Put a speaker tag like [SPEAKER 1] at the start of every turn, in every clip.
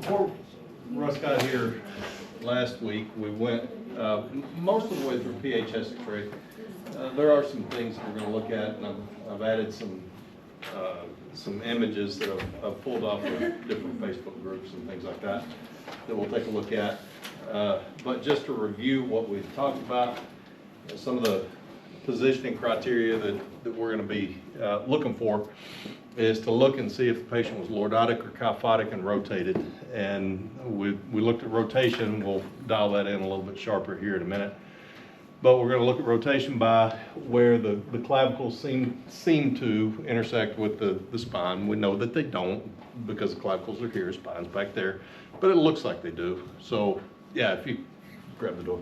[SPEAKER 1] Before Russ got here last week, we went most of the way through PHS X-ray. There are some things that we're going to look at, and I've added some images that I've pulled off of different Facebook groups and things like that we'll take a look at. But just to review what we've talked about, some of the positioning criteria that we're going to be looking for is to look and see if the patient was lordotic or kyphotic and rotated. And we looked at rotation. We'll dial that in a little bit sharper here in a minute. But we're going to look at rotation by where the clavicles seem to intersect with the spine. We know that they don't because the clavicles are here, spine's back there, but it looks like they do. So yeah, if you grab the door.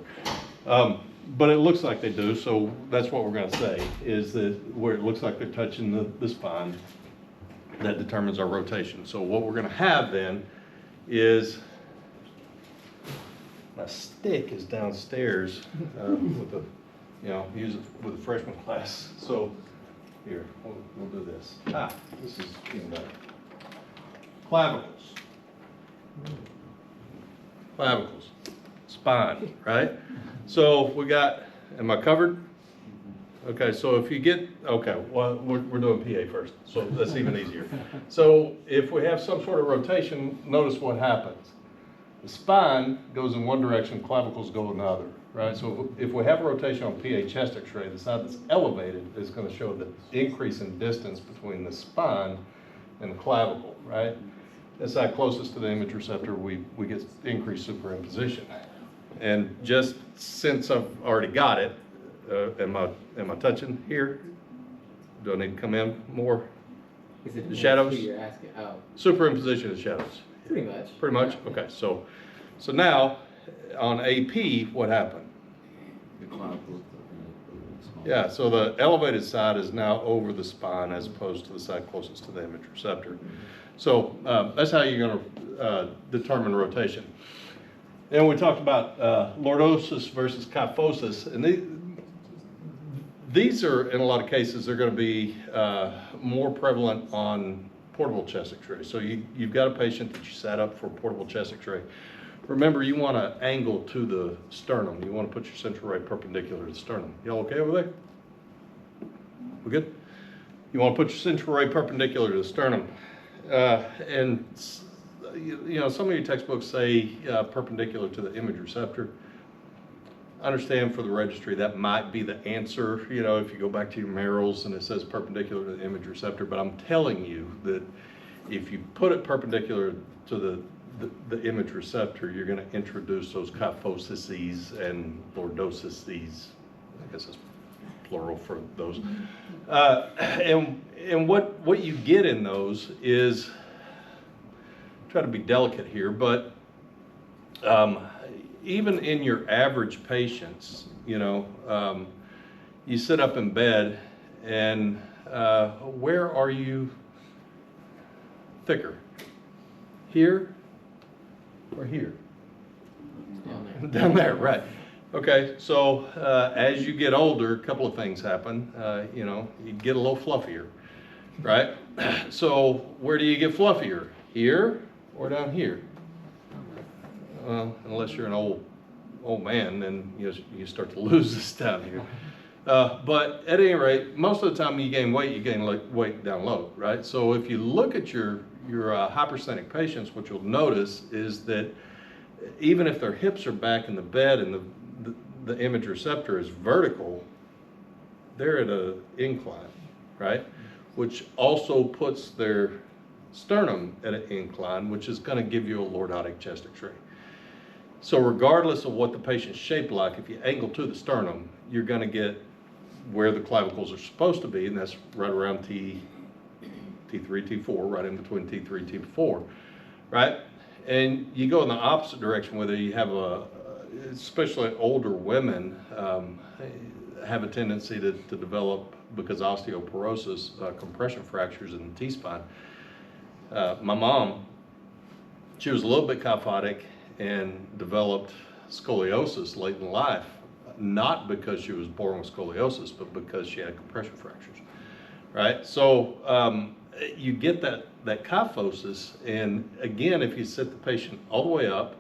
[SPEAKER 1] But it looks like they do, so that's what we're going to say, is that where it looks like they're touching the spine, that determines our rotation. So what we're going to have then is, my stick is downstairs with the, use it with the freshman class. So here, we'll do this. This is even better. Clavicles. Clavicles. Spine, right? So we got, am I covered? Okay, so if you get, okay, well, we're doing PA first, so that's even easier. So if we have some sort of rotation, notice what happens. The spine goes in one direction, clavicles go in the other, right? So if we have a rotation on PA chest X-ray, the side that's elevated is going to show the increase in distance between the spine and the clavicle, right? The side closest to the image receptor, we get increased superimposition. And just since I've already got it, am I touching here? Do I need to come in more?
[SPEAKER 2] Is it
[SPEAKER 1] the shadows?
[SPEAKER 2] You're asking? Oh.
[SPEAKER 1] Superimposition of shadows.
[SPEAKER 2] Pretty much.
[SPEAKER 1] Pretty much?
[SPEAKER 2] Yeah.
[SPEAKER 1] Okay, so now on AP, what happened? Yeah, so the elevated side is now over the spine as opposed to the side closest to the image receptor. So that's how you're going to determine rotation. And we talked about lordosis versus kyphosis, and these are, in a lot of cases, they're going to be more prevalent on portable chest X-ray. So you've got a patient that you set up for a portable chest X-ray. Remember, you want to angle to the sternum. You want to put your central ray perpendicular to the sternum. Y'all okay over there? We good? You want to put your central ray perpendicular to the sternum. And some of your textbooks say perpendicular to the image receptor. I understand for the registry that might be the answer, if you go back to your Merrill's and it says perpendicular to the image receptor, but I'm telling you that if you put it perpendicular to the image receptor, you're going to introduce those kyphoses and lordoses. I guess it's plural for those. And what you get in those is, try to be delicate here, but even in your average patients, you sit up in bed and where are you thicker? Here or here?
[SPEAKER 2] Down there.
[SPEAKER 1] Down there, right. Okay, so as you get older, a couple of things happen. You get a little fluffier, right? So where do you get fluffier? Here or down here? Well, unless you're an old man, then you start to lose this down here. But at any rate, most of the time you gain weight weight down low, right? So if you look at your hypersthenic patients, what you'll notice is that even if their hips are back in the bed and the image receptor is vertical, they're at an incline, right? Which also puts their sternum at an incline, which is going to give you a lordotic chest X-ray. So regardless of what the patient's shaped like, if you angle to the sternum, you're going to get where the clavicles are supposed to be, and that's right around T3, T4, right in between T3, T4, right? And you go in the opposite direction, whether you have especially older women have a tendency to develop, because osteoporosis, compression fractures in the T-spine. My mom, she was a little bit kyphotic and developed scoliosis late in life, not because she was born with scoliosis, but because she had compression fractures, right? So you get that kyphosis, and again, if you set the patient all the way up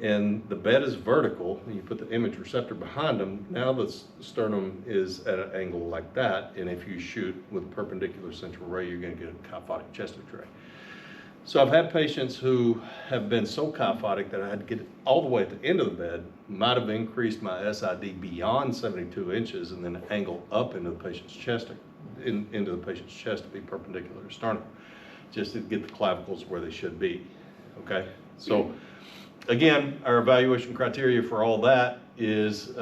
[SPEAKER 1] and the bed is vertical, and you put the image receptor behind them, now the sternum is at an angle like that, and if you shoot with perpendicular central ray, you're going to get a kyphotic chest X-ray. So I've had patients who have been so kyphotic that I had to get it all the way at the end of the bed, might have increased my SID beyond 72 inches, and then angle up into the patient's chest, into the patient's chest to be perpendicular to sternum, just to get the clavicles where they should be. Okay, so again, our evaluation criteria for all that is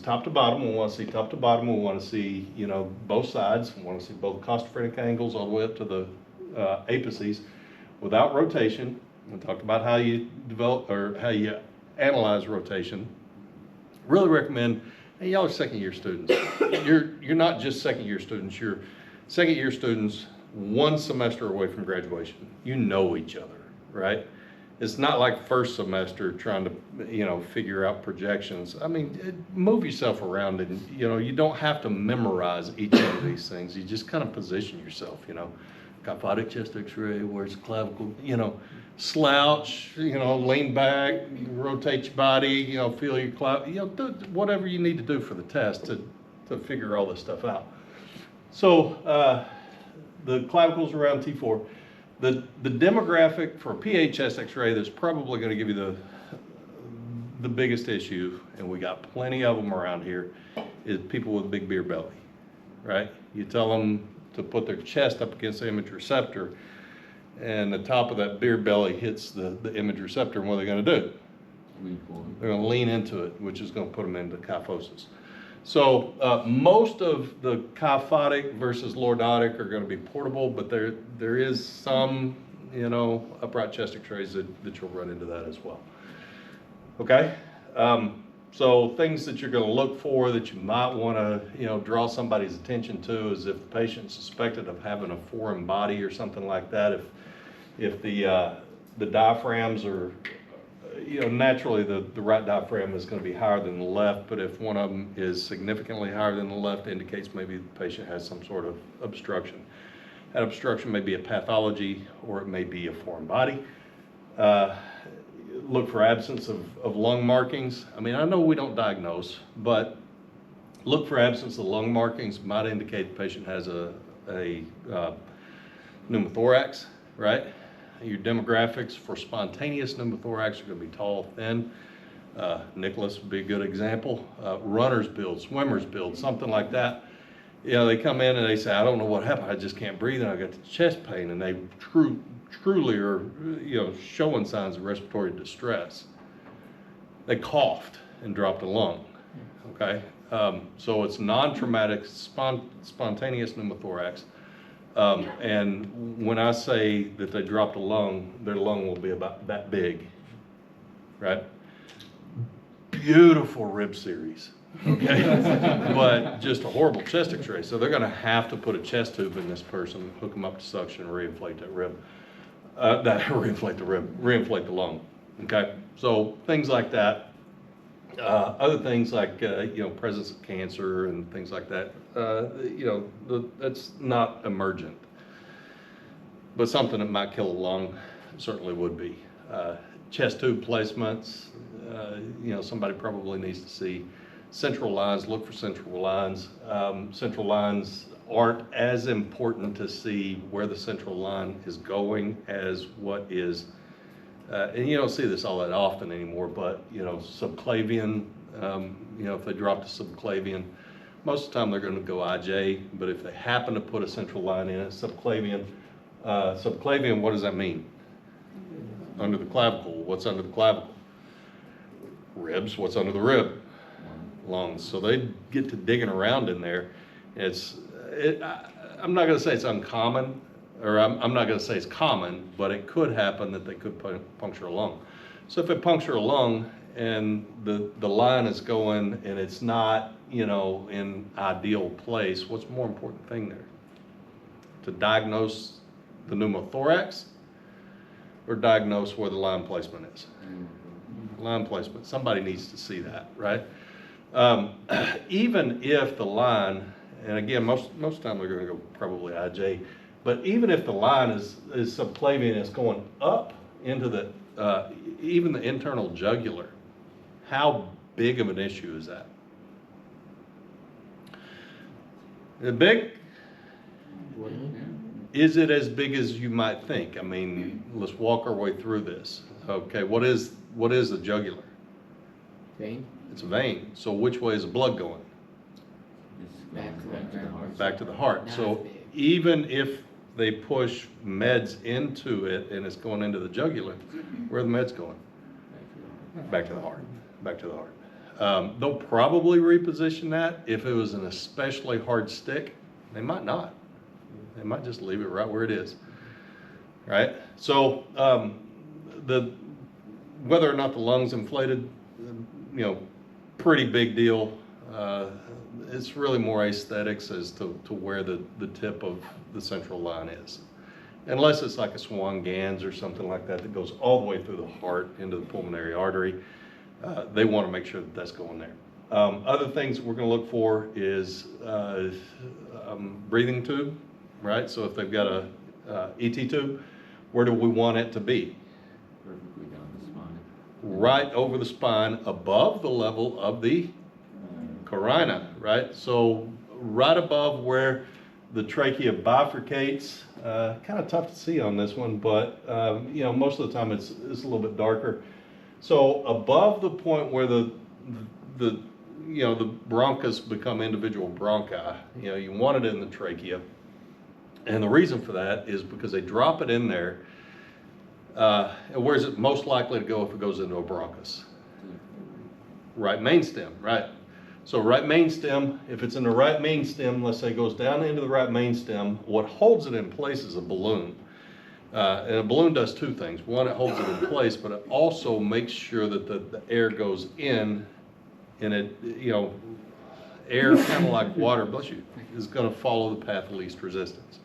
[SPEAKER 1] top to bottom. We want to see top to bottom. We want to see, you know, both sides. We want to see both costophrenic angles all the way up to the apices without rotation. We talked about how you develop or how you analyze rotation. Really recommend, hey, y'all are second year students. You're not just second year students, you're second year students 1 semester away from graduation. You know each other, right? It's not like first semester trying to, you know, figure out projections. I mean, move yourself around, and, you know, you don't have to memorize each one of these things. You just kind of position yourself, you know. Kyphotic chest X-ray, where's the clavicle, you know, slouch, you know, lean back, rotate your body, you know, feel your clavicle, you know, do whatever you need to do for the test to figure all this stuff out. So the clavicles around T4. The demographic for a PA chest X-ray that's probably going to give you the biggest issue, and we got plenty of them around here, is people with big beer belly, right? You tell them to put their chest up against the image receptor, and the top of that beer belly hits the image receptor, and what are they going to do? They're going to lean into it, which is going to put them into kyphosis. So most of the kyphotic versus lordotic are going to be portable, but there is some, you know, upright chest X-rays that you'll run into that as well. Okay, so things that you're going to look for that you might want to, you know, draw somebody's attention to is if the patient's suspected of having a foreign body or something like that. If the diaphragms are, you know, naturally the right diaphragm is going to be higher than the left, but if one of them is significantly higher than the left, indicates maybe the patient has some sort of obstruction. That obstruction may be a pathology, or it may be a foreign body. Look for absence of lung markings. I mean, I know we don't diagnose, but look for absence of lung markings. Might indicate the patient has a pneumothorax, right? Your demographics for spontaneous pneumothorax are going to be tall, thin. Nicholas would be a good example. Runner's build, swimmer's build, something like that. You know, they come in and they say, I don't know what happened. I just can't breathe, and I got the chest pain, and they truly are, you know, showing signs of respiratory distress. They coughed and dropped a lung. Okay, so it's non-traumatic, spontaneous pneumothorax. And when I say that they dropped a lung, their lung will be about that big, right? Beautiful rib series, okay? But just a horrible chest X-ray. So they're gonna have to put a chest tube in this person, hook them up to suction, and reinflate that rib. Reinflate the rib, reinflate the lung, okay? So things like that. Other things like, you know, presence of cancer and things like that, you know, that's not emergent, but something that might kill a lung certainly would be. Chest tube placements, you know, somebody probably needs to see central lines, look for central lines. Central lines aren't as important to see where the central line is going as what is, and you don't see this all that often anymore, but, you know, subclavian, you know, if they drop the subclavian, most of the time they're going to go IJ, but if they happen to put a central line in it, subclavian, what does that mean? Under the clavicle. What's under the clavicle? Ribs. What's under the rib? Lungs. So they get to digging around in there. I'm not going to say it's uncommon, or I'm not going to say it's common, but it could happen that they could puncture a lung. So if they puncture a lung and the line is going and it's not, you know, in ideal place, what's the more important thing there? To diagnose the pneumothorax or diagnose where the line placement is? Line placement, somebody needs to see that, right? Even if the line, and again, most of the time they're going to go probably IJ, But even if the line is subclavian, it's going up into the, even the internal jugular, how big of an issue is that? Is it big? Is it as big as you might think? I mean, let's walk our way through this. Okay, what is the jugular?
[SPEAKER 2] Vein?
[SPEAKER 1] It's a vein. So which way is the blood going?
[SPEAKER 2] Back to the heart.
[SPEAKER 1] Back to the heart.
[SPEAKER 2] Not
[SPEAKER 1] So
[SPEAKER 2] as big.
[SPEAKER 1] even if they push meds into it and it's going into the jugular, where are the meds going? Back to the heart. Back to the heart. They'll probably reposition that. If it was an especially hard stick, they might not. They might just leave it right where it is. Right? So whether or not the lung's inflated, pretty big deal. It's really more aesthetics as to where the tip of the central line is. Unless it's like a Swan-Ganz or something like that that goes all the way through the heart into the pulmonary artery, they want to make sure that that's going there. Other things we're going to look for is breathing tube, right? So if they've got a ET tube, where do we want it to be?
[SPEAKER 2] Perfectly down the spine.
[SPEAKER 1] Right over the spine, above the level of the carina, right? So right above where the trachea bifurcates. Kind of tough to see on this one, but most of the time it's a little bit darker. So above the point where the bronchus become individual bronchi, you want it in the trachea. And the reason for that is because they drop it in there. And where's it most likely to go if it goes into a bronchus? Right main stem, right? So right main stem, if it's in the right main stem, let's say it goes down into the right main stem, what holds it in place is a balloon. And a balloon does two things. One, it holds it in place, but it also makes sure that the air goes in, and it, air kind of like water, bless you, is going to follow the path of least resistance.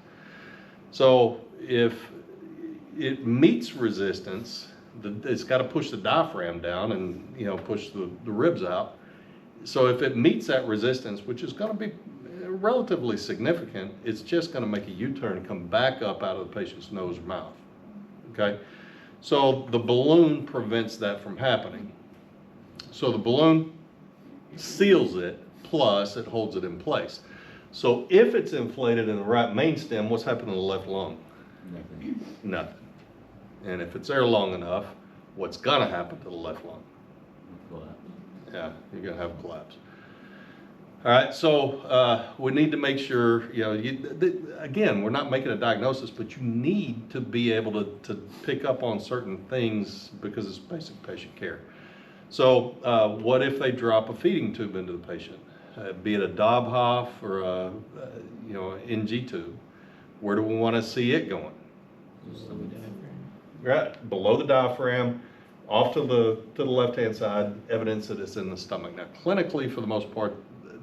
[SPEAKER 1] So if it meets resistance, it's got to push the diaphragm down and push the ribs out. So if it meets that resistance, which is going to be relatively significant, it's just going to make a U-turn and come back up out of the patient's nose or mouth. Okay, so the balloon prevents that from happening. So the balloon seals it, plus it holds it in place. So if it's inflated in the right main stem, what's happening to the left lung? Nothing. And if it's there long enough, what's going to happen to the left lung? Yeah, you're going to have a collapse. All right, so we need to make sure, again, we're not making a diagnosis, but you need to be able to pick up on certain things because it's basic patient care. So what if they drop a feeding tube into the patient, be it a Dobhoff or a NG tube? Where do we want to see it going? Right, below the diaphragm, off to the left-hand side, evidence that it's in the stomach. Now, clinically, for the most part,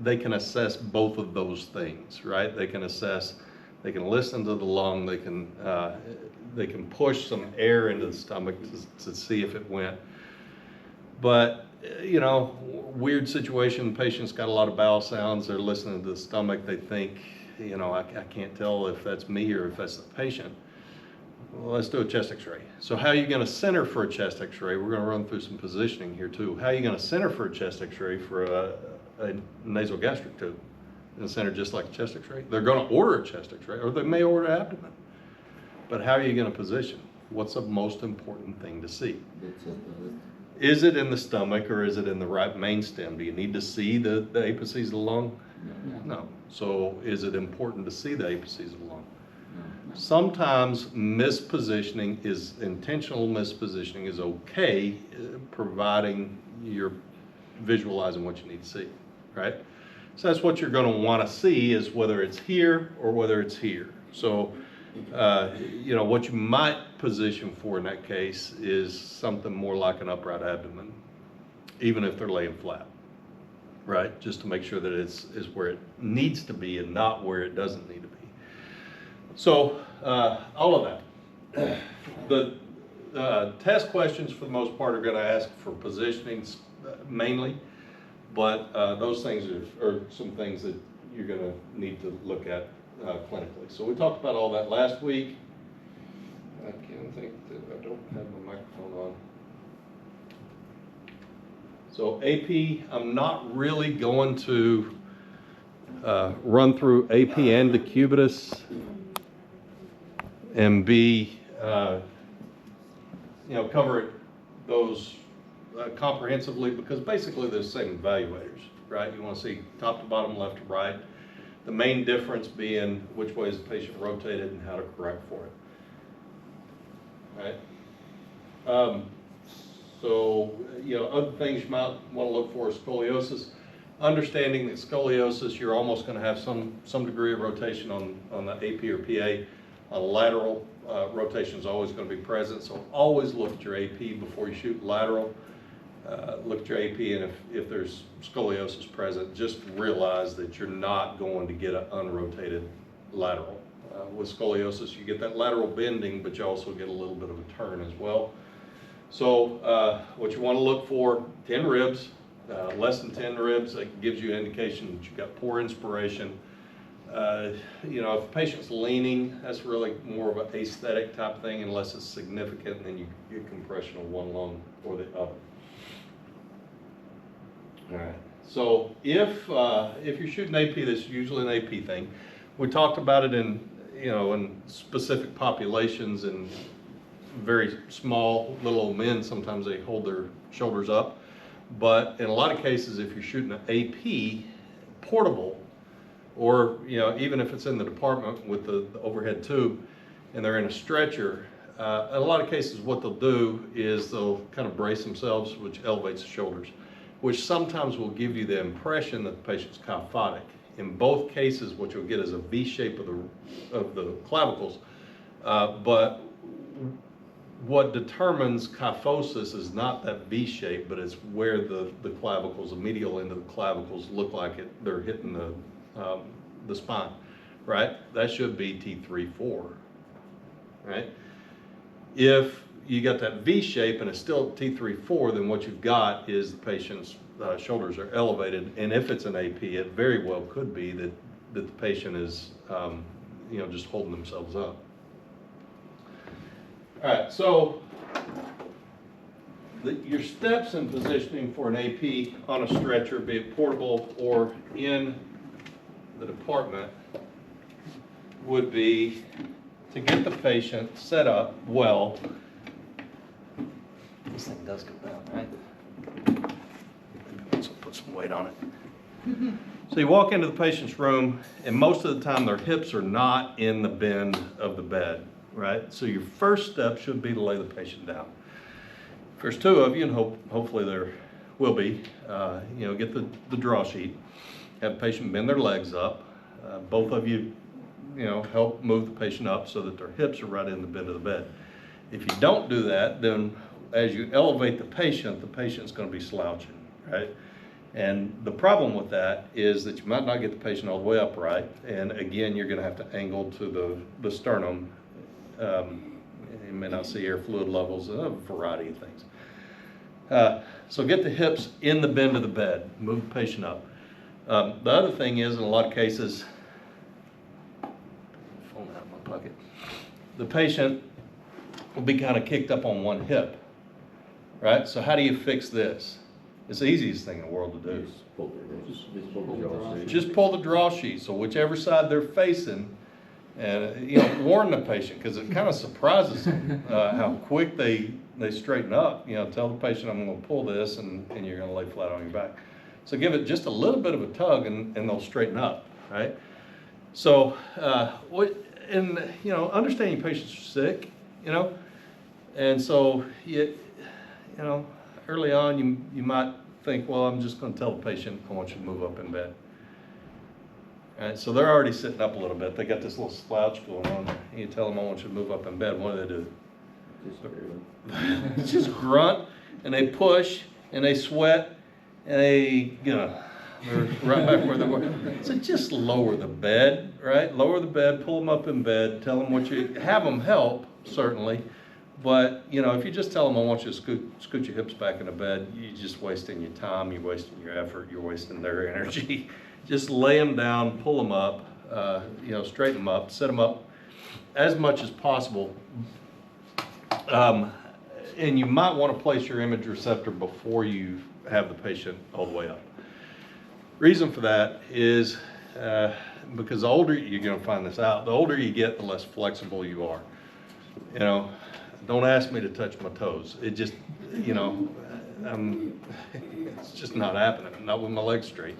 [SPEAKER 1] they can assess both of those things, right? They can assess, they can listen to the lung, they can push some air into the stomach to see if it went. But, weird situation, the patient's got a lot of bowel sounds, they're listening to the stomach, they think, I can't tell if that's me or if that's the patient. Well, let's do a chest x-ray. So how are you going to center for a chest x-ray? We're going to run through some positioning here too. How are you going to center for a chest x-ray for a nasogastric tube? And center just like a chest x-ray? They're going to order a chest x-ray, or they may order abdomen. But how are you going to position? What's the most important thing to see? Is it in the stomach or is it in the right main stem? Do you need to see the apices of the lung? No. So is it important to see the apices of the lung? Sometimes mispositioning intentional mispositioning is okay, providing you're visualizing what you need to see, right? So that's what you're going to want to see, is whether it's here or whether it's here. So, what you might position for in that case is something more like an upright abdomen, even if they're laying flat, right? Just to make sure that it's where it needs to be and not where it doesn't need to be. So all of that. The test questions for the most part are going to ask for positionings mainly, but those things are some things that you're going to need to look at clinically. So we talked about all that last week. I can't think that I don't have my microphone on. So AP, I'm not really going to run through AP and Decubitus and be, cover those comprehensively, because basically they're the same evaluators, right? You want to see top to bottom, left to right. The main difference being which way is the patient rotated and how to correct for it, right? So, other things you might want to look for is scoliosis. Understanding that scoliosis, you're almost going to have some degree of rotation on the AP or PA. Lateral rotation is always going to be present, so always look at your AP before you shoot lateral. Look at your AP, and if there's scoliosis present, just realize that you're not going to get an unrotated lateral. With scoliosis, you get that lateral bending, but you also get a little bit of a turn as well. So what you want to look for, 10 ribs, less than 10 ribs, that gives you an indication that you've got poor inspiration. If the patient's leaning, that's really more of an aesthetic type thing, unless it's significant, then you get compression of one lung or the other. All right. So if you're shooting AP, this is usually an AP thing. We talked about it in specific populations, and very small little old men, sometimes they hold their shoulders up. But in a lot of cases, if you're shooting an AP portable, or even if it's in the department with the overhead tube and they're in a stretcher, in a lot of cases what they'll do is they'll kind of brace themselves, which elevates the shoulders, which sometimes will give you the impression that the patient's kyphotic. In both cases, what you'll get is a V shape of the clavicles, but what determines kyphosis is not that V shape, but it's where the clavicles, the medial end of the clavicles, look like they're hitting the spine, right? That should be T3-4, right? If you got that V shape and it's still T3-4, then what you've got is the patient's shoulders are elevated, and if it's an AP, it very well could be that the patient is, just holding themselves up. All right, so your steps in positioning for an AP on a stretcher, be it portable or in the department, would be to get the patient set up well. This thing does go down, right? So put some weight on it. So you walk into the patient's room, and most of the time their hips are not in the bend of the bed, right? So your first step should be to lay the patient down. If there's two of you, and hopefully there will be, get the draw sheet, have the patient bend their legs up. Both of you, help move the patient up so that their hips are right in the bend of the bed. If you don't do that, then as you elevate the patient's going to be slouching, right? And the problem with that is that you might not get the patient all the way upright, and again, you're going to have to angle to the sternum. You may not see air fluid levels, a variety of things. So get the hips in the bend of the bed, move the patient up. The other thing is, in a lot of cases, phone out of my pocket, the patient will be kind of kicked up on one hip, right? So how do you fix this? It's the easiest thing in the world to do. Just pull the draw sheet, so whichever side they're facing, and warn the patient, because it kind of surprises them how quick they straighten up. Tell the patient, I'm going to pull this, and you're going to lay flat on your back. So give it just a little bit of a tug, and they'll straighten up, right? So understanding patients are sick, and so early on you might think, well, I'm just going to tell the patient, I want you to move up in bed. All right, so they're already sitting up a little bit. They got this little slouch going on. And you tell them, I want you to move up in bed. What do? Just grunt, and they push, and they sweat, and they're right back where they were. So just lower the bed, right? Lower the bed, pull them up in bed, tell them have them help, certainly. But, if you just tell them, I want you to scoot your hips back in the bed, you're just wasting your time, you're wasting your effort, you're wasting their energy. Just lay them down, pull them up. straighten them up, set them up as much as possible. And you might want to place your image receptor before you have the patient all the way up. Reason for that is because the older, you're going to find this out, the older you get, the less flexible you are. Don't ask me to touch my toes. It just, it's just not happening, not with my legs straight.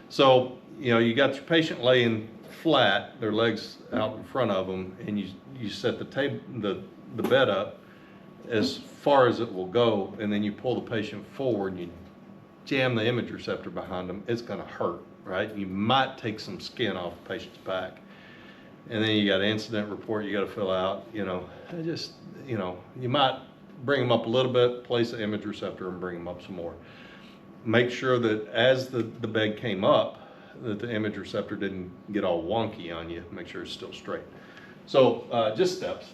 [SPEAKER 1] So, you got your patient laying flat, their legs out in front of them, and you set the bed up as far as it will go, and then you pull the patient forward and you jam the image receptor behind them. It's going to hurt, right? You might take some skin off the patient's back. And then you got an incident report you got to fill out. You might bring them up a little bit, place the image receptor, and bring them up some more. Make sure that as the bed came up, that the image receptor didn't get all wonky on you. Make sure it's still straight. So just steps.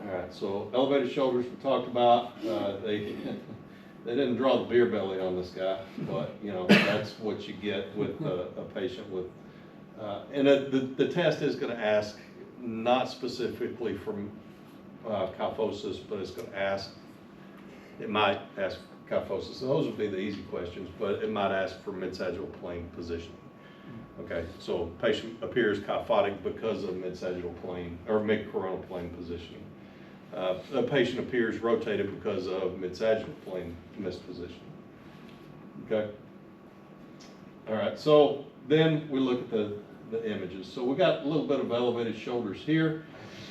[SPEAKER 1] All right, so elevated shoulders we talked about. They didn't draw the beer belly on this guy, but that's what you get with a patient with. And the test is going to ask not specifically from kyphosis, but it's going to ask. It might ask kyphosis. So those would be the easy questions, but it might ask for mid-sagittal plane positioning. Okay, so patient appears kyphotic because of mid-sagittal plane or mid-coronal plane positioning. A patient appears rotated because of mid-sagittal plane mispositioning. Okay. All right. So then we look at the images. So we got a little bit of elevated shoulders here,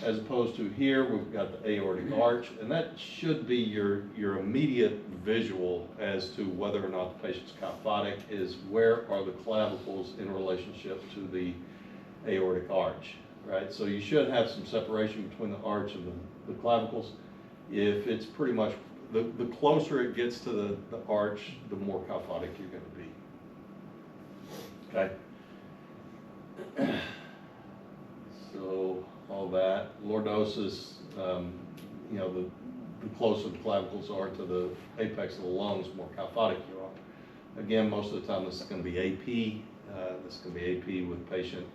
[SPEAKER 1] as opposed to here we've got the aortic arch, and that should be your immediate visual as to whether or not the patient's kyphotic. Is where are the clavicles in relationship to the aortic arch, right? So you should have some separation between the arch and the clavicles. If it's pretty much, the closer it gets to the arch, the more kyphotic you're going to be. Okay. So all that, lordosis, the closer the clavicles are to the apex of the lungs, the more kyphotic you are. Again, most of the time this is going to be AP. This is going to be AP with patient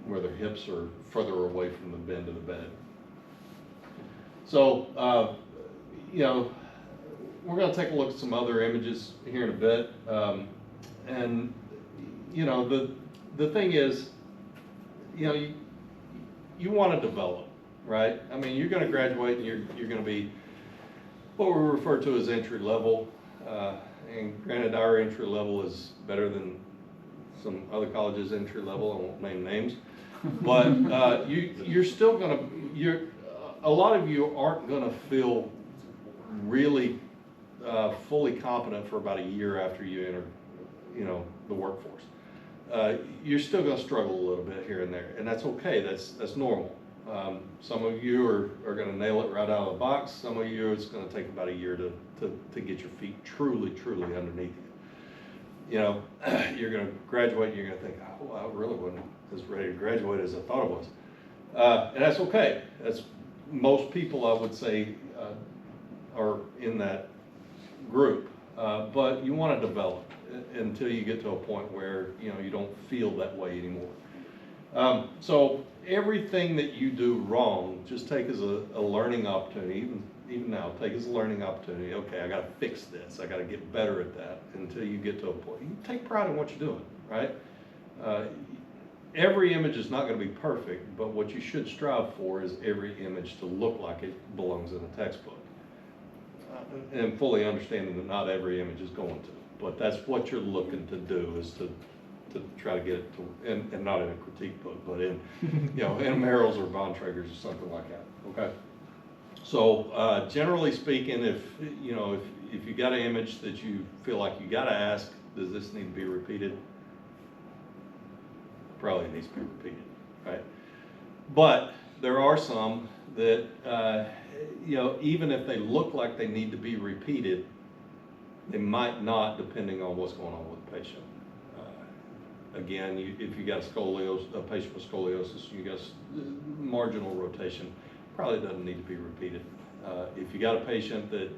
[SPEAKER 1] where their hips are further away from the bend of the bed. So, we're going to take a look at some other images here in a bit. And, the thing is, you want to develop, right? I mean, you're going to graduate and you're going to be what we refer to as entry level. And granted, our entry level is better than some other colleges' entry level. I won't name names. But you're still going to, a lot of you aren't going to feel really fully competent for about a year after you enter, the workforce. You're still going to struggle a little bit here and there, and that's okay. That's normal. Some of you are going to nail it right out of the box. Some of you, it's going to take about a year to get your feet truly underneath you. You're going to graduate and you're going to think, oh, I really wasn't as ready to graduate as I thought I was. And that's okay. That's most people, I would say, are in that group. But you want to develop until you get to a point where you don't feel that way anymore. So everything that you do wrong, just take as a learning opportunity. Even now, take as a learning opportunity. Okay, I got to fix this. I got to get better at that until you get to a point. You take pride in what you're doing, right? Every image is not going to be perfect, but what you should strive for is every image to look like it belongs in a textbook. And fully understanding that not every image is going to, but that's what you're looking to do, is to try to get it to, and not in a critique book, but in, in Merrill's or Von Traeger's or something like that. Okay. So generally speaking, if you got an image that you feel like you got to ask, does this need to be repeated? Probably needs to be repeated, right? But there are some that, even if they look like they need to be repeated, they might not, depending on what's going on with the patient. Again, if you got a patient with scoliosis, you got marginal rotation, probably doesn't need to be repeated. If you got a patient that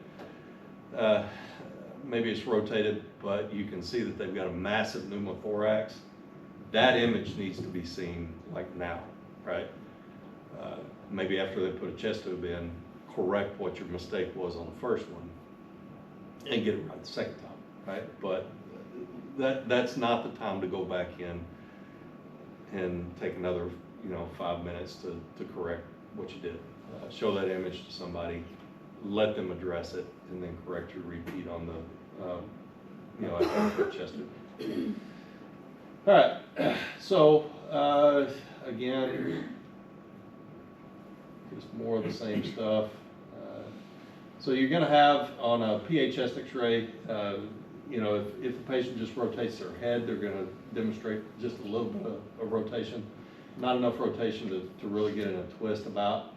[SPEAKER 1] maybe it's rotated, but you can see that they've got a massive pneumothorax. That image needs to be seen like now, right? Maybe after they put a chest tube in, correct what your mistake was on the first one and get it right the second time, right? But that's not the time to go back in and take another, 5 minutes to correct what you did. Show that image to somebody, let them address it, and then correct your repeat on the, after the chest tube. All right, so again, just more of the same stuff. So you're going to have on a PA chest X-ray, if the patient just rotates their head, they're going to demonstrate just a little bit of rotation, not enough rotation to really get in a twist about.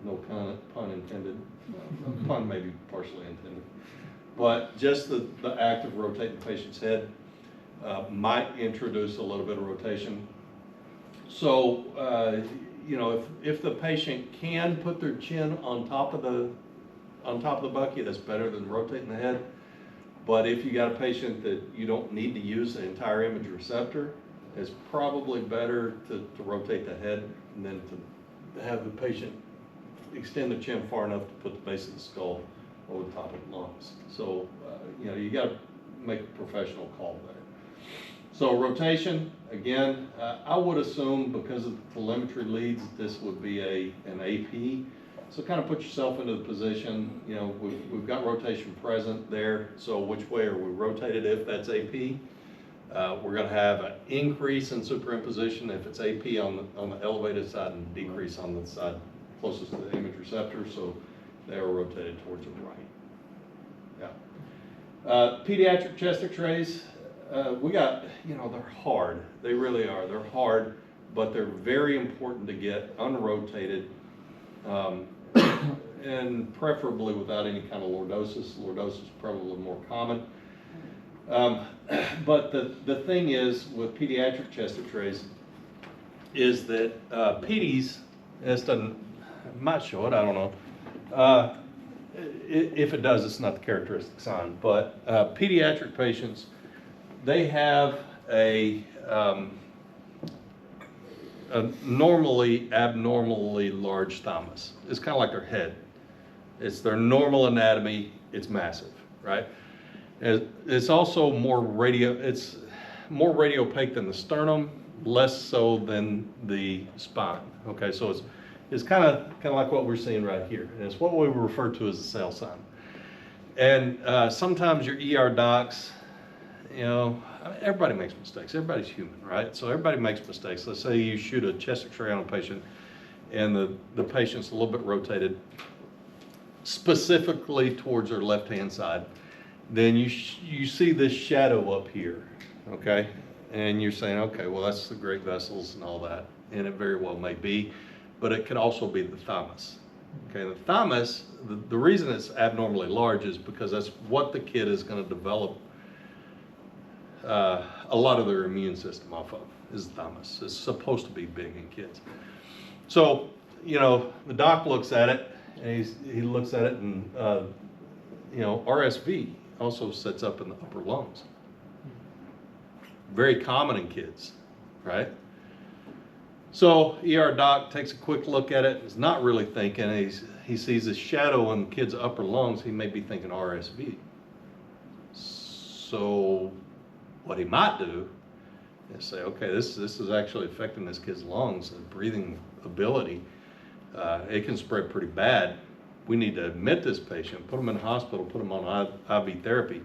[SPEAKER 1] No pun intended. Pun may be partially intended, but just the act of rotating the patient's head might introduce a little bit of rotation. So if the patient can put their chin on top of the bucket, that's better than rotating the head. But if you got a patient that you don't need to use the entire image receptor, it's probably better to rotate the head and then to have the patient extend the chin far enough to put the base of the skull over the top of the lungs. So, you got to make a professional call there. So rotation, again, I would assume because of the telemetry leads, this would be an AP. So kind of put yourself into the position, we've got rotation present there. So which way are we rotated if that's AP? We're going to have an increase in superimposition if it's AP on the elevated side and decrease on the side closest to the image receptor. So they are rotated towards the right. Yeah. Pediatric chest X-rays, we got, they're hard. They really are. They're hard, but they're very important to get unrotated. And preferably without any kind of lordosis. Lordosis is probably more common. But the thing is with pediatric chest X-rays is that PDs, might show it, I don't know. If it does, it's not the characteristic sign. But pediatric patients, they have a normally abnormally large thymus. It's kind of like their head. It's their normal anatomy. It's massive, right? It's also more it's more radiopaque than the sternum, less so than the spine. Okay, so it's kind of like what we're seeing right here, and it's what we refer to as a cell sign. And sometimes your ER docs, everybody makes mistakes. Everybody's human, right? So everybody makes mistakes. Let's say you shoot a chest X-ray on a patient and the patient's a little bit rotated specifically towards their left-hand side. Then you see this shadow up here, okay? And you're saying, okay, well, that's the great vessels and all that. And it very well may be, but it could also be the thymus. Okay, the thymus, the reason it's abnormally large is because that's what the kid is going to develop a lot of their immune system off of, is the thymus. It's supposed to be big in kids. So, the doc looks at it, and he looks at it, and, RSV also sets up in the upper lungs. Very common in kids, right? So, ER doc takes a quick look at it, is not really thinking, he sees a shadow in the kid's upper lungs, he may be thinking RSV. So, what he might do is say, okay, this is actually affecting this kid's lungs and breathing ability. It can spread pretty bad. We need to admit this patient, put them in the hospital, put them on IV therapy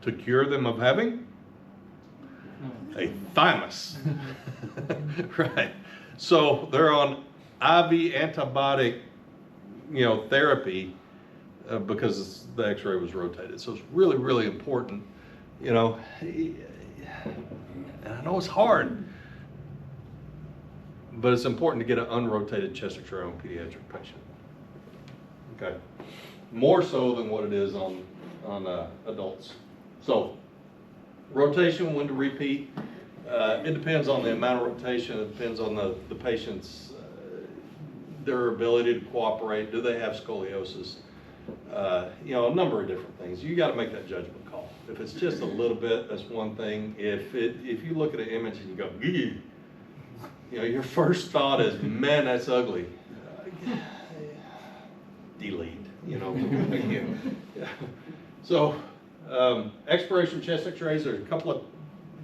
[SPEAKER 1] to cure them of having a thymus. Right. So they're on IV antibiotic, therapy because the X-ray was rotated. So it's really, really important. And I know it's hard, but it's important to get an unrotated chest X-ray on a pediatric patient. Okay, more so than what it is on adults. So rotation, when to repeat, it depends on the amount of rotation. It depends on the patient's their ability to cooperate. Do they have scoliosis? you know, a number of different things. You got to make that judgment call. If it's just a little bit, that's one thing. If you look at an image and you go, "Gee," you know, your first thought is, "Man, that's ugly." Delete. You know. Yeah. So, exploration chest X-rays. There's a couple of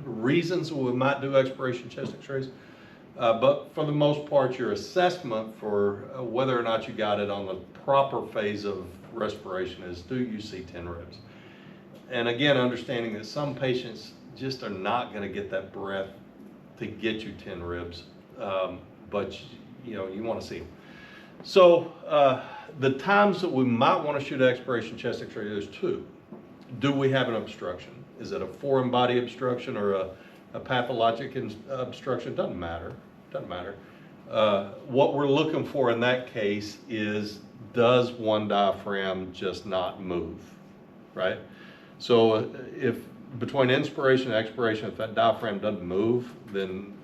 [SPEAKER 1] reasons we might do exploration chest X-rays. But for the most part, your assessment for whether or not you got it on the proper phase of respiration is, do you see 10 ribs? And again, understanding that some patients just are not going to get that breath to get you 10 ribs, but you know, you want to see them. So the times that we might want to shoot an exploration chest X-ray, there's two. Do we have an obstruction? Is it a foreign body obstruction or a pathologic obstruction? Doesn't matter. Doesn't matter. What we're looking for in that case is, does one diaphragm just not move, right? So if between inspiration and expiration, if that diaphragm doesn't move, then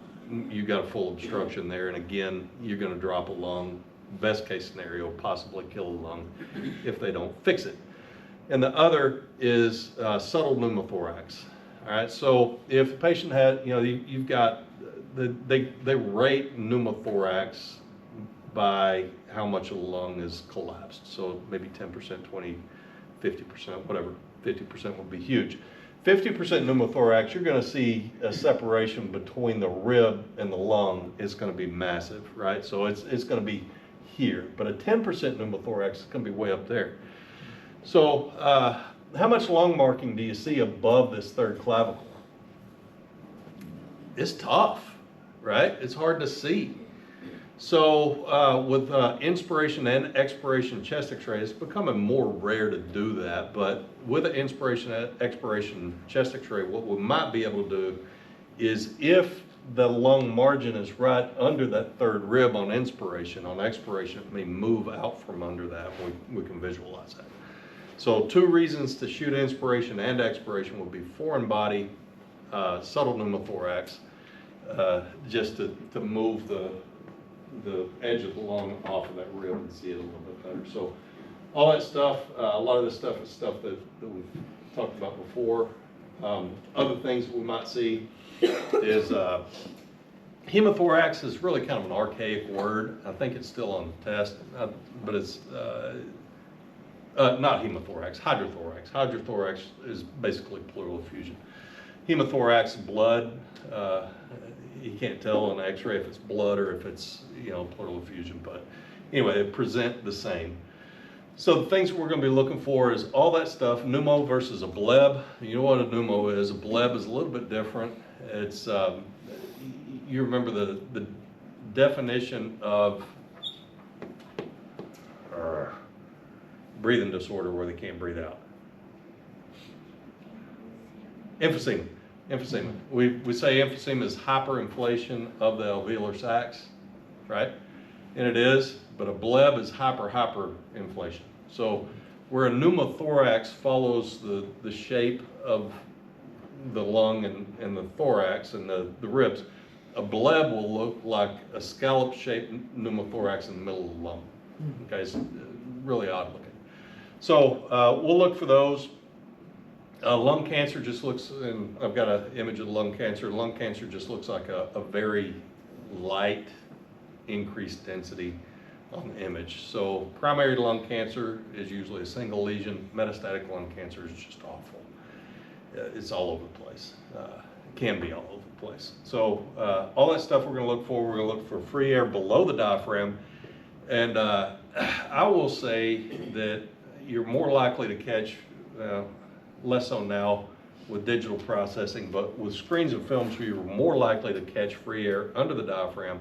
[SPEAKER 1] you got a full obstruction there, and again, you're going to drop a lung. Best case scenario, possibly kill a lung if they don't fix it. And the other is subtle pneumothorax. All right, so if the patient had, you know, you've got, they rate pneumothorax by how much of the lung is collapsed. So maybe 10%, 20, 50%, whatever. 50% would be huge. 50% pneumothorax, you're going to see a separation between the rib and the lung is going to be massive, right? So it's going to be here. But a 10% pneumothorax is going to be way up there. So how much lung marking do you see above this third clavicle? It's tough, right? It's hard to see. So with inspiration and expiration chest X-ray, it's becoming more rare to do that. But with an inspiration and expiration chest X-ray, what we might be able to do is, if the lung margin is right under that third rib on inspiration, on expiration, it may move out from under that. We can visualize that. So two reasons to shoot inspiration and expiration would be foreign body, subtle pneumothorax, just to move the edge of the lung off of that rib and see it a little bit better. So all that stuff, a lot of this stuff is stuff that we've talked about before. Other things that we might see is hemothorax is really kind of an archaic word. I think it's still on the test, but it's not hemothorax, hydrothorax. Hydrothorax is basically pleural effusion. Hemothorax, blood. You can't tell on X-ray if it's blood or if it's, you know, pleural effusion, but anyway, they present the same. So the things we're going to be looking for is all that stuff. Pneumo versus a bleb. You know what a pneumo is? A bleb is a little bit different. It's you remember the definition of breathing disorder where they can't breathe out. Emphysema. Emphysema. We say emphysema is hyperinflation of the alveolar sacs, right? And it is, but a bleb is hyperinflation. So where a pneumothorax follows the shape of the lung and the thorax and the ribs, a bleb will look like a scallop-shaped pneumothorax in the middle of the lung. Okay, it's really odd looking. So we'll look for those. Lung cancer just looks, and I've got an image of lung cancer. Lung cancer just looks like a very light increased density on the image. So primary lung cancer is usually a single lesion. Metastatic lung cancer is just awful. It's all over the place. It can be all over the place. So all that stuff we're going to look for. We're going to look for free air below the diaphragm. And I will say that you're more likely to catch, less so now with digital processing, but with screens and films, you're more likely to catch free air under the diaphragm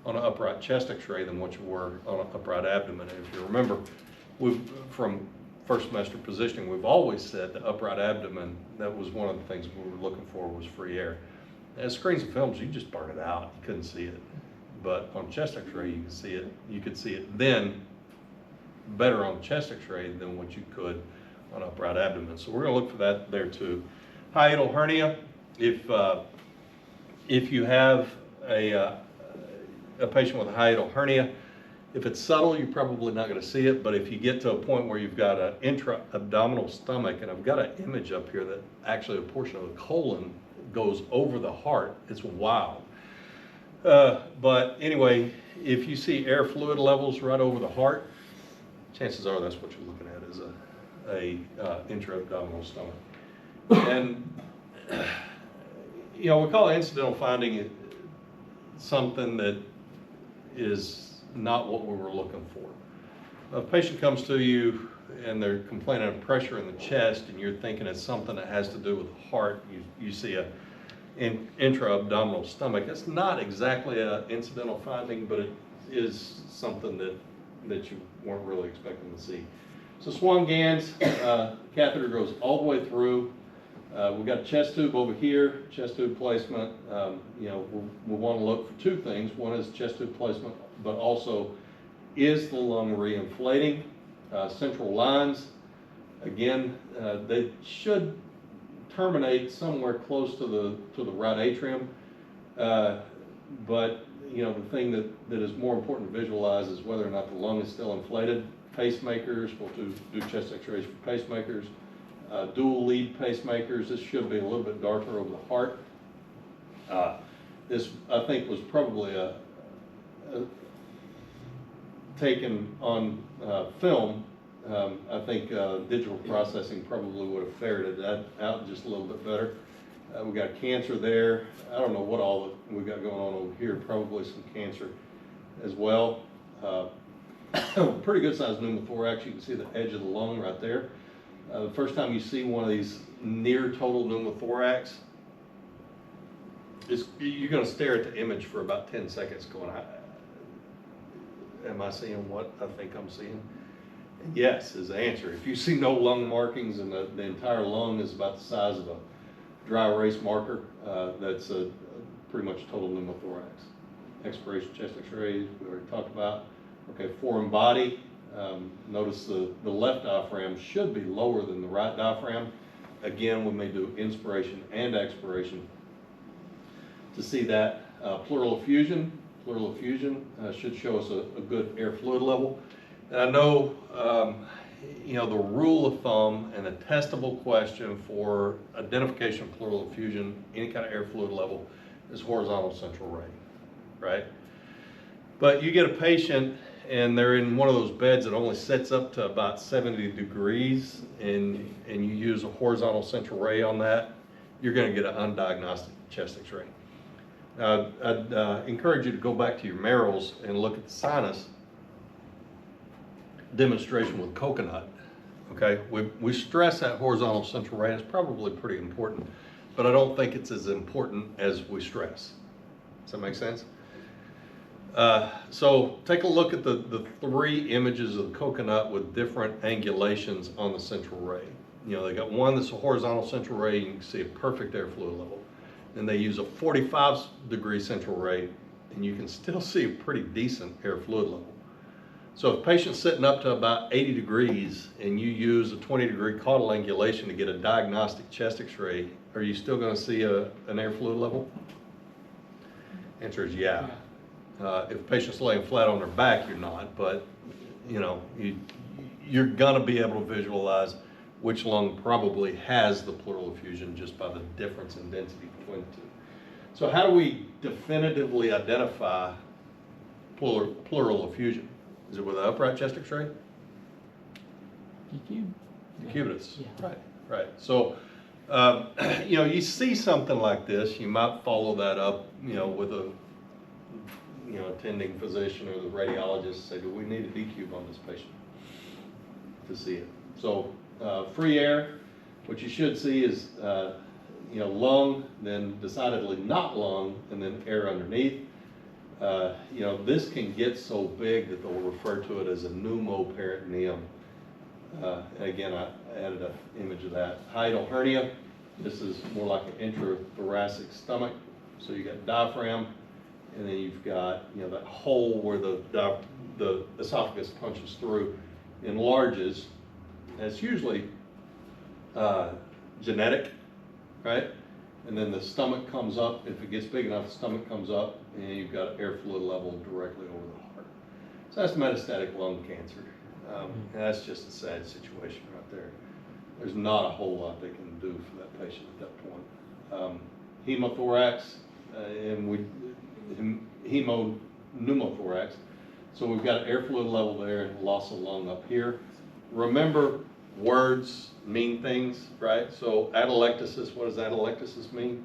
[SPEAKER 1] on an upright chest X-ray than what you were on an upright abdomen. And if you remember, from first semester positioning, we've always said the upright abdomen, that was one of the things we were looking for, was free air. As screens and films, you just burn it out. You couldn't see it. But on chest X-ray, you can see it. You could see it then better on chest X-ray than what you could on upright abdomen. So we're going to look for that there too. Hiatal hernia. If you have a patient with a hiatal hernia, If it's subtle, you're probably not going to see it, but if you get to a point where you've got an intra-abdominal stomach, and I've got an image up here that actually a portion of the colon goes over the heart, it's wild. But anyway, if you see air fluid levels right over the heart, chances are that's what you're looking at, is a intra-abdominal stomach. And you know, we call it incidental finding something that is not what we were looking for. A patient comes to you and they're complaining of pressure in the chest, and you're thinking it's something that has to do with the heart. You see a intra-abdominal stomach. It's not exactly an incidental finding, but it is something that you weren't really expecting to see. So Swan-Ganz, catheter goes all the way through. We've got a chest tube over here, chest tube placement. You know, we want to look for two things. One is chest tube placement, but also, is the lung reinflating? Central lines, again, they should terminate somewhere close to the right atrium. But you know, the thing that is more important to visualize is whether or not the lung is still inflated. Pacemakers, we'll do chest x-rays for pacemakers. Dual lead pacemakers, this should be a little bit darker over the heart. This, I think, was probably taken on film. I think digital processing probably would have ferreted that out just a little bit better. We got cancer there. I don't know what all we got going on over here, probably some cancer as well. Pretty good sized pneumothorax. You can see the edge of the lung right there. The first time you see one of these near total pneumothorax, you're going to stare at the image for about 10 seconds going, am I seeing what I think I'm seeing? And yes is the answer. If you see no lung markings and the entire lung is about the size of a dry erase marker, that's pretty much total pneumothorax. Expiration chest x-rays, we already talked about. Okay, foreign body. Notice the left diaphragm should be lower than the right diaphragm. Again, we may do inspiration and expiration to see that. Pleural effusion. Pleural effusion should show us a good air fluid level. And I know, you know, the rule of thumb and a testable question for identification of pleural effusion, any kind of air fluid level, is horizontal central ray, right? But you get a patient and they're in one of those beds that only sets up to about 70 degrees, and you use a horizontal central ray on that, you're going to get an undiagnosed chest x-ray. I'd encourage you to go back to your Merrills and look at the sinus demonstration with coconut. Okay, we stress that horizontal central ray. It's probably pretty important, but I don't think it's as important as we stress. Does that make sense? So take a look at the three images of the coconut with different angulations on the central ray. You know, they got one that's a horizontal central ray, and you can see a perfect air fluid level. Then they use a 45-degree central ray, and you can still see a pretty decent air fluid level. So if a patient's sitting up to about 80 degrees and you use a 20-degree caudal angulation to get a diagnostic chest x-ray, are you still going to see an air fluid level? Answer is yeah. If a patient's laying flat on their back, you're not, but you know, you're going to be able to visualize which lung probably has the pleural effusion just by the difference in density between the two. So how do we definitively identify pleural effusion? Is it with an upright chest x-ray? Decubitus. Yeah. Right. So, you know, you see something like this, you might follow that up, you know, with a attending physician or the radiologist, say, do we need a decube on this patient to see it? So free air, what you should see is you know, lung, then decidedly not lung, and then air underneath. You know, this can get so big that they'll refer to it as a pneumoperitoneum. And again, I added an image of that. Hiatal hernia, this is more like an intrathoracic stomach. So you got diaphragm, and then you've got, you know, that hole where the esophagus punches through, enlarges. And it's usually genetic, right? And then the stomach comes up. If it gets big enough, the stomach comes up, and you've got air fluid level directly over the heart. So that's metastatic lung cancer. And that's just a sad situation right there. There's not a whole lot they can do for that patient at that point. Hemothorax and pneumothorax. So we've got air fluid level there and loss of lung up here. Remember, words mean things, right? So atelectasis, what does atelectasis mean?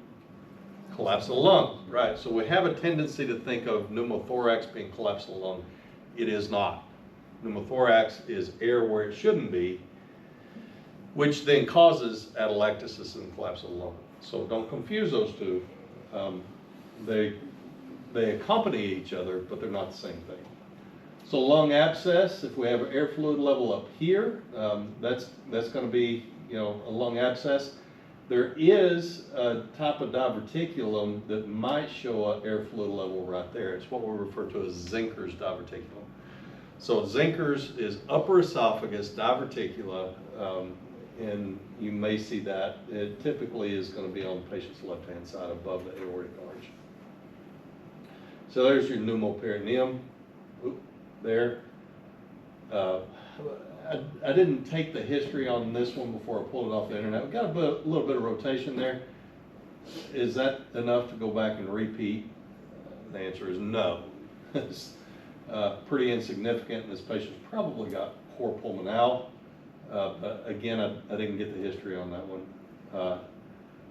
[SPEAKER 1] Collapse of the lung, right? So we have a tendency to think of pneumothorax being collapse of the lung. It is not. Pneumothorax is air where it shouldn't be, which then causes atelectasis and collapse of the lung. So don't confuse those two. They accompany each other, but they're not the same thing. So lung abscess, if we have air fluid level up here, that's going to be, a lung abscess. There is a type of diverticulum that might show an air fluid level right there. It's what we refer to as Zenker's diverticulum. So Zenker's is upper esophagus diverticula, and you may see that. It typically is going to be on the patient's left-hand side above the aortic arch. So there's your pneumoperitoneum. There. I didn't take the history on this one before I pulled it off the internet. We've got a little bit of rotation there. Is that enough to go back and repeat? The answer is no. It's pretty insignificant, and this patient's probably got cor pulmonale. But again, I didn't get the history on that one.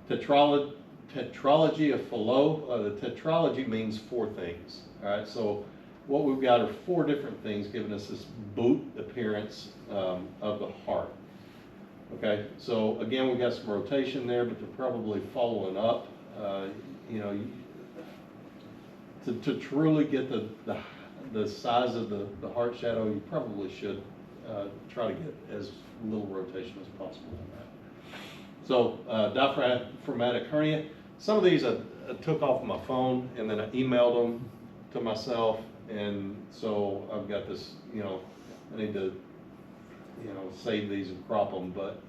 [SPEAKER 1] Tetralogy of Fallot. The tetralogy means 4 things. All right, so what we've got are 4 different things giving us this boot appearance of the heart. Okay, so again, we've got some rotation there, but they're probably following up. To truly get the size of the heart shadow, you probably should try to get as little rotation as possible on that. So diaphragmatic hernia. Some of these I took off my phone and then I emailed them to myself. And so I've got this, I need to, save these and crop them, but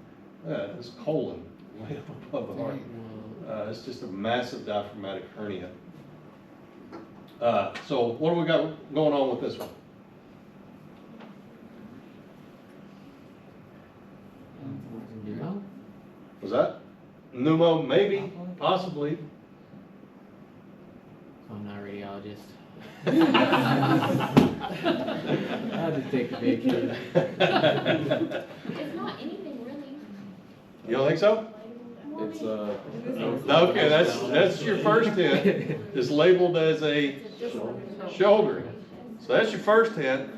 [SPEAKER 1] this colon way up above the heart. It's just a massive diaphragmatic hernia. So what do we got going on with this one? Was that? Pneumo, maybe, possibly.
[SPEAKER 2] I'm not a radiologist. I'll just take the big hit.
[SPEAKER 3] It's not anything really.
[SPEAKER 1] You don't think so?
[SPEAKER 2] It's
[SPEAKER 1] Okay, that's your first hint. It's labeled as a shoulder. So that's your first hint.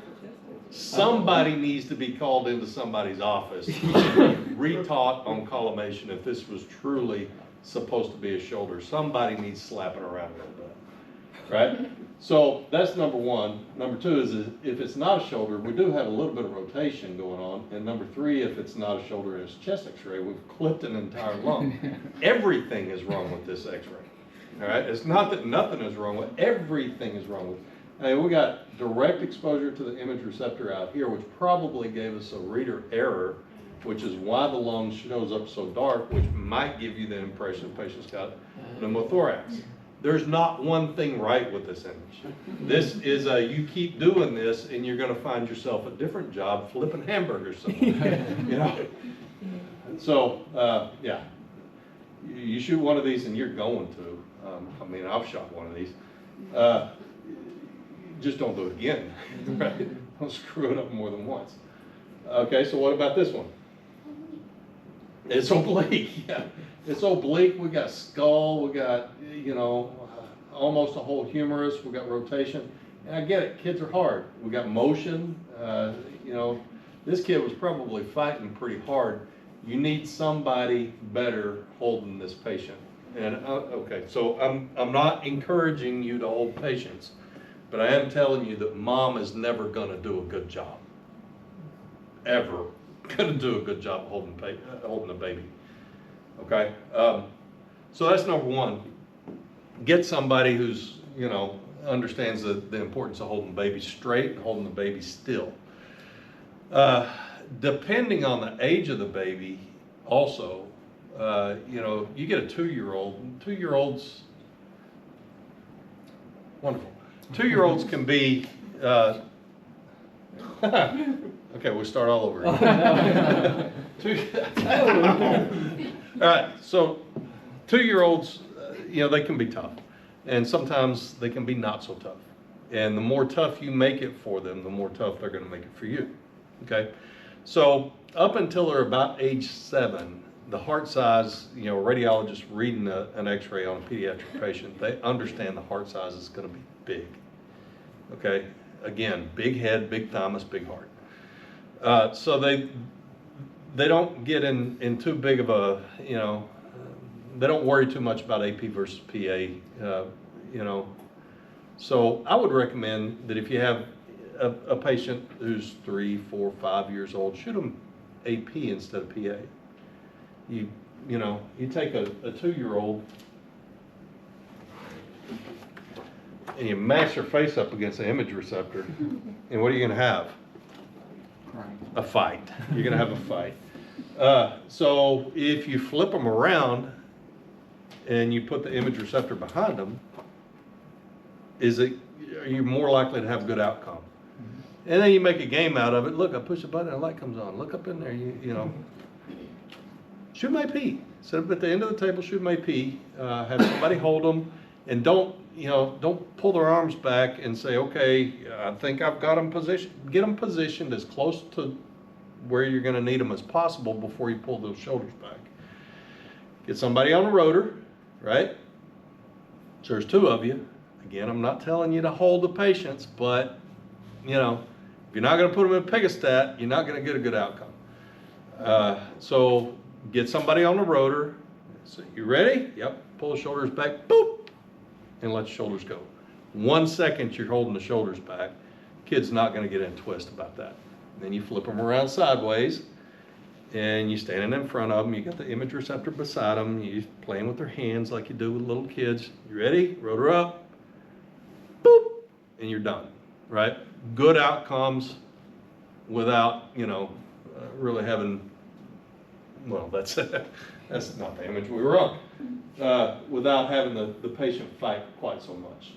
[SPEAKER 1] Somebody needs to be called into somebody's office, retaught on collimation if this was truly supposed to be a shoulder. Somebody needs slapping around a little bit, right? So that's number one. Number two is if it's not a shoulder, we do have a little bit of rotation going on. And number three, if it's not a shoulder and it's chest x-ray, we've clipped an entire lung. Everything is wrong with this x-ray, all right? It's not that nothing is wrong with, everything is wrong with. I mean, we got direct exposure to the image receptor out here, which probably gave us a reader error, which is why the lung shows up so dark, which might give you the impression the patient's got pneumothorax. There's not one thing right with this image. This is you keep doing this and you're going to find yourself a different job flipping hamburgers somewhere. So, yeah, you shoot one of these and you're going to. I mean, I've shot one of these. Just don't do it again, right? Don't screw it up more than once. Okay, so what about this one? It's oblique, yeah. It's oblique, we got skull, we got, almost a whole humerus, we got rotation. And I get it, kids are hard. We got motion, this kid was probably fighting pretty hard. You need somebody better holding this patient. And, okay, so I'm not encouraging you to hold patients, but I am telling you that mom is never gonna do a good job. Ever gonna do a good job holding a baby. Okay, so that's number one. Get somebody who's, understands the importance of holding the baby straight and holding the baby still. Depending on the age of the baby, also, you get a 2-year-old. 2-year-olds, wonderful. 2-year-olds can be Okay, we'll start all over.
[SPEAKER 2] Oh, no.
[SPEAKER 1] All right, so 2-year-olds, they can be tough, and sometimes they can be not so tough. And the more tough you make it for them, the more tough they're going to make it for you. Okay, so up until they're about age 7, the heart size, a radiologist reading an X-ray on a pediatric patient, they understand the heart size is going to be big. Okay, again, big head, big thymus, big heart. So they don't get in too big of a, they don't worry too much about AP versus PA, So I would recommend that if you have a patient who's 3, 4, 5 years old, shoot them AP instead of PA. You take a 2-year-old and you mash their face up against the image receptor, and what are you going to have?
[SPEAKER 2] Crying.
[SPEAKER 1] A fight. You're going to have a fight. So if you flip them around and you put the image receptor behind them, are you more likely to have a good outcome? And then you make a game out of it. Look, I push a button and a light comes on. Look up in there, shoot them AP. Sit up at the end of the table, shoot them AP. Have somebody hold them, and don't pull their arms back and say, okay, I think I've got them positioned. Get them positioned as close to where you're going to need them as possible before you pull those shoulders back. Get somebody on a rotor, right? So there's 2 of you. Again, I'm not telling you to hold the patients, but if you're not going to put them in a pegostat, you're not going to get a good outcome. So get somebody on the rotor. So you ready? Yep. Pull the shoulders back, boop, and let the shoulders go. 1 second you're holding the shoulders back. Kid's not going to get in a twist about that. Then you flip them around sideways, and you're standing in front of them. You got the image receptor beside them. You're playing with their hands like you do with little kids. You ready? Rotor up, boop, and you're done, right? Good outcomes without, really having, well, that's not the image we were on, without having the patient fight quite so much.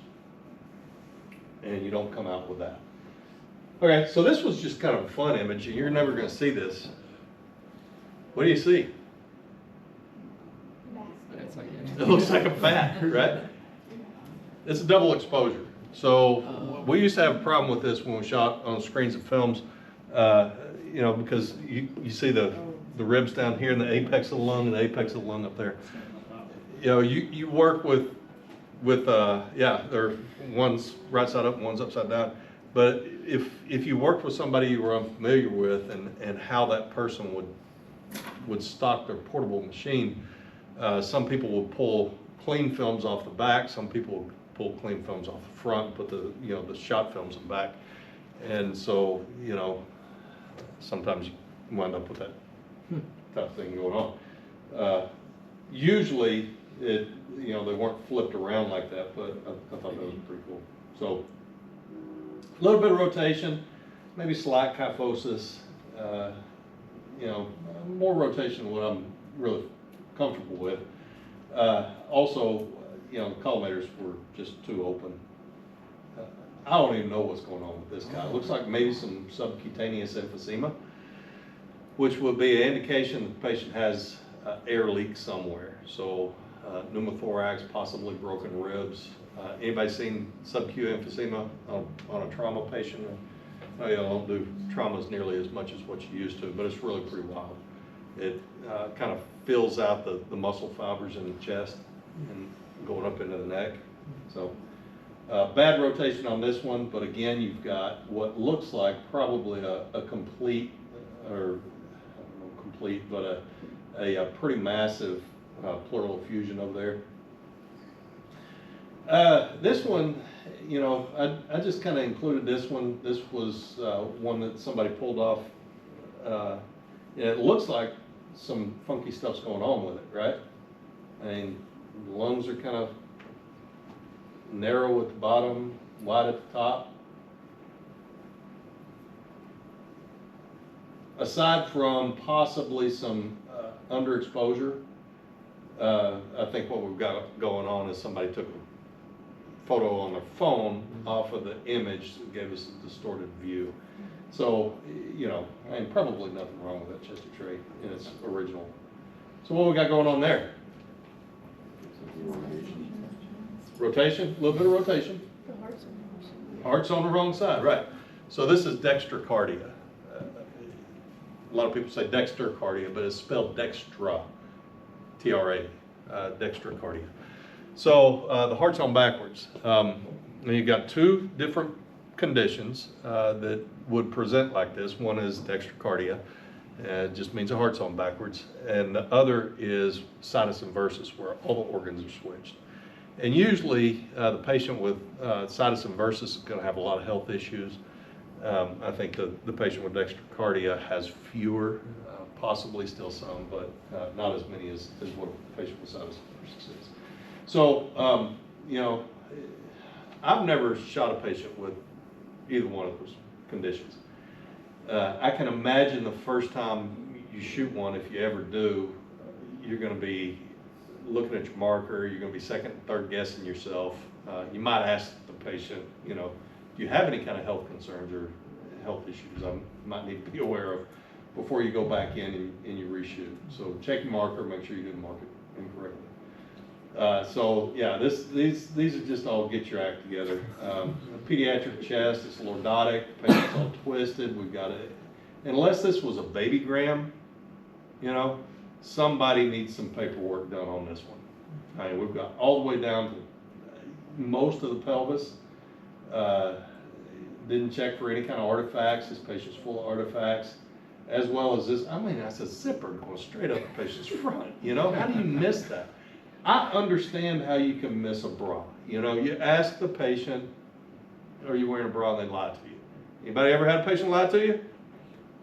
[SPEAKER 1] And you don't come out with that. Okay, so this was just kind of a fun image, and you're never going to see this. What do you see?
[SPEAKER 2] It's like
[SPEAKER 1] It looks like a bat, right? It's a double exposure. So we used to have a problem with this when we shot on screens of films, because you see the ribs down here in the apex of the lung and the apex of the lung up there. You work with they're one's right side up and one's upside down. But if you worked with somebody you were unfamiliar with and how that person would stock their portable machine, some people would pull clean films off the back, some people would pull clean films off the front, put the shot films in the back, and so sometimes you wind up with that type of thing going on. Usually they weren't flipped around like that, but I thought that was pretty cool. So a little bit of rotation, maybe slight kyphosis, more rotation than what I'm really comfortable with. Also, the collimators were just too open. I don't even know what's going on with this guy. It looks like maybe some subcutaneous emphysema, which would be an indication that the patient has air leak somewhere. So pneumothorax, possibly broken ribs. Anybody seen sub-Q emphysema on a trauma patient? I don't do traumas nearly as much as what you used to, but it's really pretty wild. It kind of fills out the muscle fibers in the chest and going up into the neck. So bad rotation on this one, but again, you've got what looks like probably a complete, or I don't know complete, but a pretty massive pleural effusion over there. This one, I just kind of included this one. This was one that somebody pulled off. It looks like some funky stuff's going on with it, right? I mean, the lungs are kind of narrow at the bottom, wide at the top. Aside from possibly some underexposure, I think what we've got going on is somebody took a photo on their phone off of the image that gave us a distorted view. So, you know, and probably nothing wrong with that chest X-ray in its original. So what we got going on there? Rotation, a little bit of rotation. Heart's on the wrong side, right. So this is dextrocardia. A lot of people say dextrocardia, but it's spelled dextra, T-R-A, dextrocardia. So the heart's on backwards. And you've got two different conditions that would present like this. One is dextrocardia, it just means the heart's on backwards. And the other is situs inversus, where all the organs are switched. And usually the patient with situs inversus is going to have a lot of health issues. I think the patient with dextrocardia has fewer, possibly still some, but not as many as what a patient with situs inversus is. So, you know, I've never shot a patient with either one of those conditions. I can imagine the first time you shoot one, if you ever do, you're going to be looking at your marker, you're going to be second and third guessing yourself. You might ask the patient, you know, do you have any kind of health concerns or health issues I might need to be aware of before you go back in and you reshoot. So check your marker, make sure you didn't mark it incorrectly. So yeah, these are just all get your act together. Pediatric chest, it's lordotic, patient's all twisted. We've got it. Unless this was a baby gram, you know, somebody needs some paperwork done on this one. I mean, we've got all the way down to most of the pelvis. Didn't check for any kind of artifacts. This patient's full of artifacts, as well as this. I mean, that's a zipper going straight up the patient's front. You know, how do you miss that? I understand how you can miss a bra. You know, you ask the patient, are you wearing a bra? And they lie to you. Anybody ever had a patient lie to you?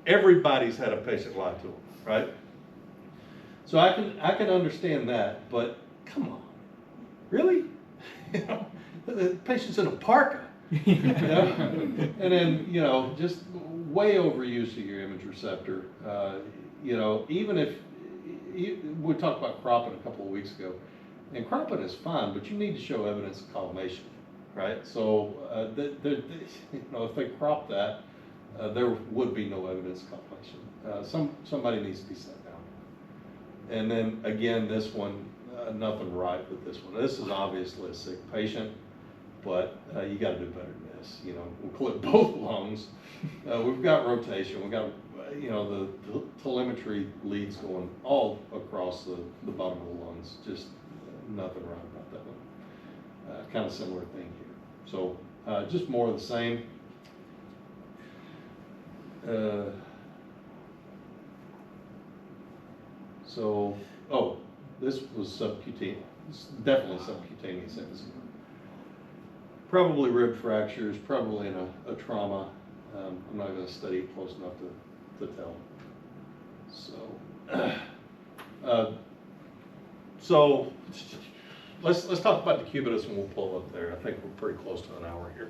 [SPEAKER 1] Everybody's had a patient lie to them, right? So I can understand that, but come on, really? You know, the patient's in a parka. You know? And then, you know, just way overuse of your image receptor. You know, even if we talked about cropping a couple of weeks ago, and cropping is fine, but you need to show evidence of collimation, right? So, you know, if they crop that, there would be no evidence of collimation. Somebody needs to be set down. And then again, this one, nothing right with this one. This is obviously a sick patient, but you got to do better than this. You know, we'll clip both lungs. We've got rotation. We've got, you know, the telemetry leads going all across the bottom of the lungs. Just nothing right about that one. Kind of similar thing here. So just more of the same. So, oh, this was subcutaneous. It's definitely subcutaneous emphysema. Probably rib fractures, probably in a trauma. I'm not going to study it close enough to tell. So, let's talk about decubitus and we'll pull up there. I think we're pretty close to an hour here.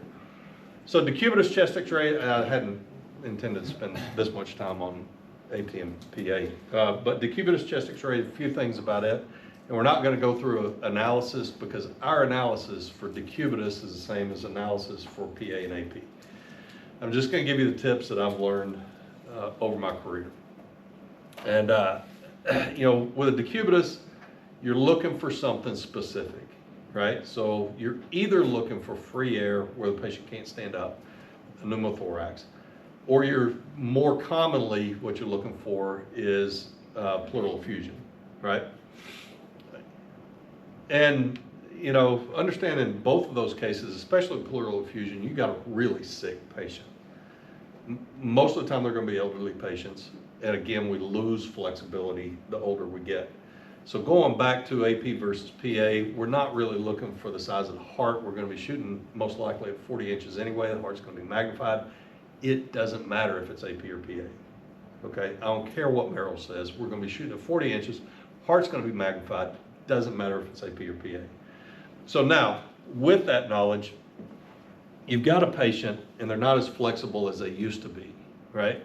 [SPEAKER 1] So decubitus chest X-ray, I hadn't intended to spend this much time on AP and PA, but decubitus chest X-ray, a few things about it. And we're not going to go through an analysis because our analysis for decubitus is the same as analysis for PA and AP. I'm just going to give you the tips that I've learned over my career. And, you know, with a decubitus, you're looking for something specific, right? So you're either looking for free air where the patient can't stand up, a pneumothorax, or you're more commonly what you're looking for is pleural effusion, right? And, you know, understand in both of those cases, especially pleural effusion, you got a really sick patient. Most of the time they're going to be elderly patients. And again, we lose flexibility the older we get. So going back to AP versus PA, we're not really looking for the size of the heart. We're going to be shooting most likely at 40 inches anyway. The heart's going to be magnified. It doesn't matter if it's AP or PA. Okay, I don't care what Merrill says. We're going to be shooting at 40 inches. Heart's going to be magnified. Doesn't matter if it's AP or PA. So now, with that knowledge, you've got a patient and they're not as flexible as they used to be, right?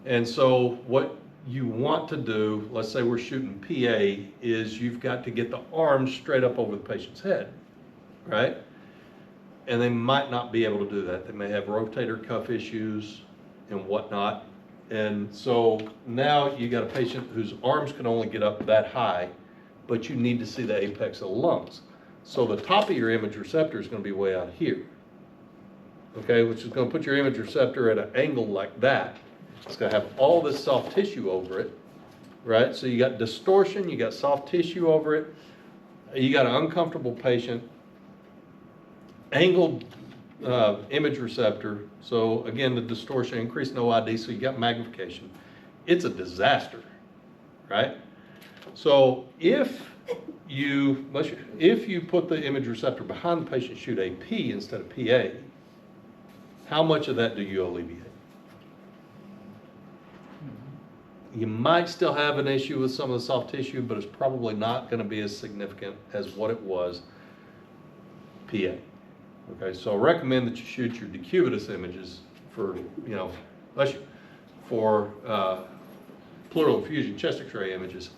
[SPEAKER 1] And so what you want to do, let's say we're shooting PA, is you've got to get the arms straight up over the patient's head, right? And they might not be able to do that. They may have rotator cuff issues, and whatnot. And so now you got a patient whose arms can only get up that high, but you need to see the apex of the lungs. So the top of your image receptor is going to be way out here, okay, which is going to put your image receptor at an angle like that. It's going to have all this soft tissue over it, right? So you got distortion, you got soft tissue over it, you got an uncomfortable patient, angled image receptor. So again, the distortion, increased OID, so you got magnification. It's a disaster, right? So if you put the image receptor behind the patient, shoot a P instead of PA, how much of that do you alleviate? You might still have an issue with some of the soft tissue, but it's probably not going to be as significant as what it was PA. Okay, so I recommend that you shoot your decubitus images for, for pleural effusion chest X-ray images,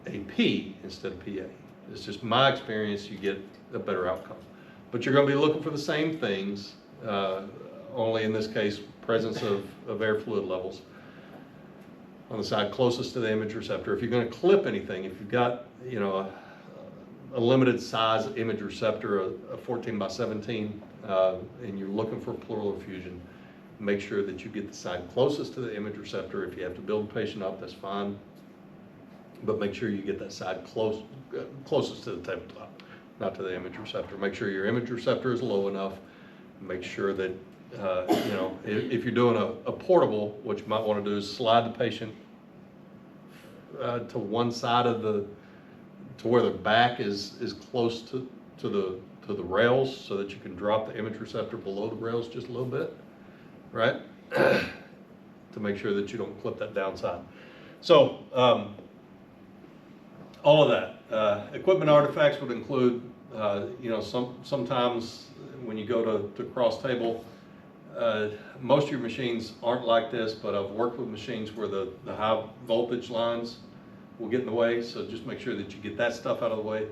[SPEAKER 1] AP instead of PA. It's just my experience, you get a better outcome. But you're going to be looking for the same things, only in this case, presence of air fluid levels on the side closest to the image receptor. If you're going to clip anything, if you've got, a limited size image receptor, a 14 by 17, and you're looking for pleural effusion, make sure that you get the side closest to the image receptor. If you have to build the patient up, that's fine, but make sure you get that side closest to the tabletop, not to the image receptor. Make sure your image receptor is low enough. Make sure that, if you're doing a portable, what you might want to do is slide the patient to one side of to where the back is close to the rails, so that you can drop the image receptor below the rails just a little bit, right? To make sure that you don't clip that downside. So all of that. Equipment artifacts would include, sometimes when you go to cross table, most of your machines aren't like this, but I've worked with machines where the high voltage lines will get in the way, so just make sure that you get that stuff out of the way.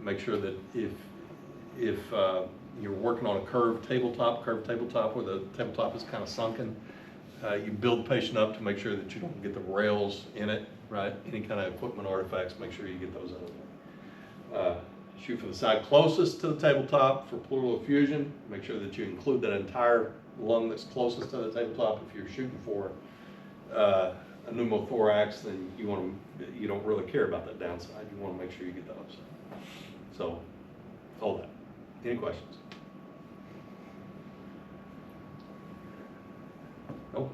[SPEAKER 1] Make sure that if you're working on a curved tabletop where the tabletop is kind of sunken, you build the patient up to make sure that you don't get the rails in it, right? Any kind of equipment artifacts, make sure you get those out of the way. Shoot for the side closest to the tabletop for pleural effusion. Make sure that you include that entire lung that's closest to the tabletop. If you're shooting for a pneumothorax, then you don't really care about that downside. You want to make sure you get the upside. So, all that. Any questions? No?